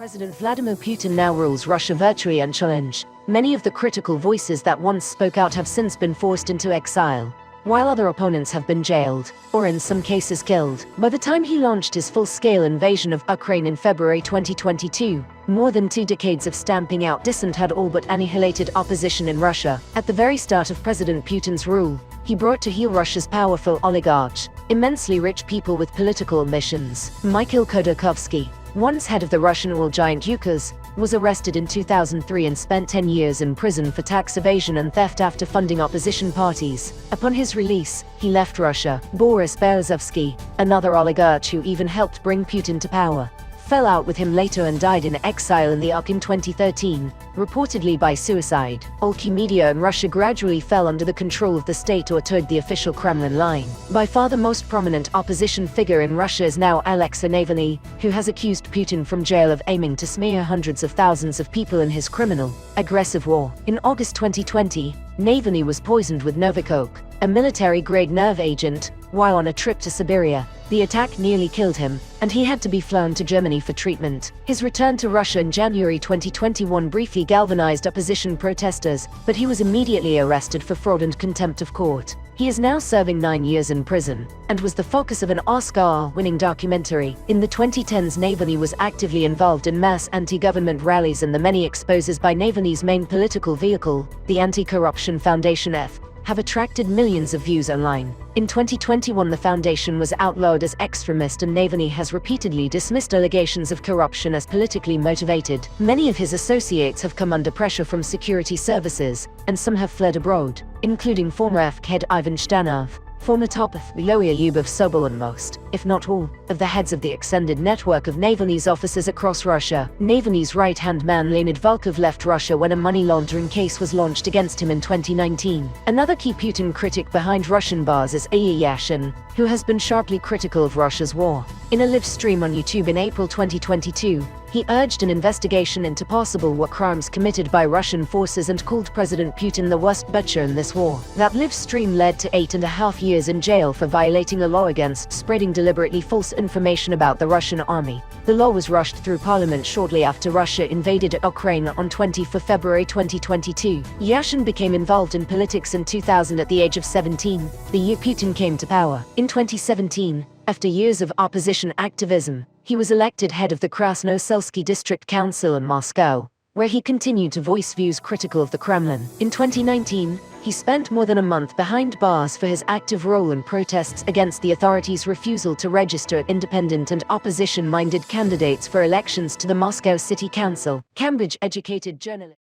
President Vladimir Putin now rules Russia virtually unchallenged. Many of the critical voices that once spoke out have since been forced into exile, while other opponents have been jailed, or in some cases killed. By the time he launched his full-scale invasion of Ukraine in February 2022, more than 2 decades of stamping out dissent had all but annihilated opposition in Russia. At the very start of President Putin's rule, he brought to heel Russia's powerful oligarchs, immensely rich people with political ambitions. Mikhail Khodorkovsky, once head of the Russian oil giant Yukos, was arrested in 2003 and spent 10 years in prison for tax evasion and theft after funding opposition parties. Upon his release, he left Russia. Boris Berezovsky, another oligarch who even helped bring Putin to power, fell out with him later and died in exile in the UK in 2013, reportedly by suicide. Oligarchy media in Russia gradually fell under the control of the state or towed the official Kremlin line. By far the most prominent opposition figure in Russia is now Alexei Navalny, who has accused Putin from jail of aiming to smear hundreds of thousands of people in his criminal, aggressive war. In August 2020, Navalny was poisoned with Novichok, a military-grade nerve agent, while on a trip to Siberia. The attack nearly killed him, and he had to be flown to Germany for treatment. His return to Russia in January 2021 briefly galvanized opposition protesters, but he was immediately arrested for fraud and contempt of court. He is now serving 9 years in prison, and was the focus of an Oscar-winning documentary. In the 2010s, Navalny was actively involved in mass anti-government rallies, and the many exposes by Navalny's main political vehicle, the Anti-Corruption Foundation have attracted millions of views online. In 2021, the foundation was outlawed as extremist, and Navalny has repeatedly dismissed allegations of corruption as politically motivated. Many of his associates have come under pressure from security services, and some have fled abroad, including former FK head Ivan Shtanov, former top lawyer Lyubov Sobol, and most, if not all, of the heads of the extended network of Navalny's offices across Russia. Navalny's right-hand man Leonid Volkov left Russia when a money laundering case was launched against him in 2019. Another key Putin critic behind Russian bars is Ilya Yashin, who has been sharply critical of Russia's war. In a live stream on YouTube in April 2022, he urged an investigation into possible war crimes committed by Russian forces and called President Putin the worst butcher in this war. That live stream led to 8.5 years in jail for violating a law against spreading deliberately false information about the Russian army. The law was rushed through parliament shortly after Russia invaded Ukraine on 20 February 2022. Yashin became involved in politics in 2000 at the age of 17, the year Putin came to power. In 2017, after years of opposition activism, he was elected head of the Krasno-Selsky District Council in Moscow, where he continued to voice views critical of the Kremlin. In 2019, he spent more than a month behind bars for his active role in protests against the authorities' refusal to register independent and opposition-minded candidates for elections to the Moscow City Council. Cambridge-educated journalist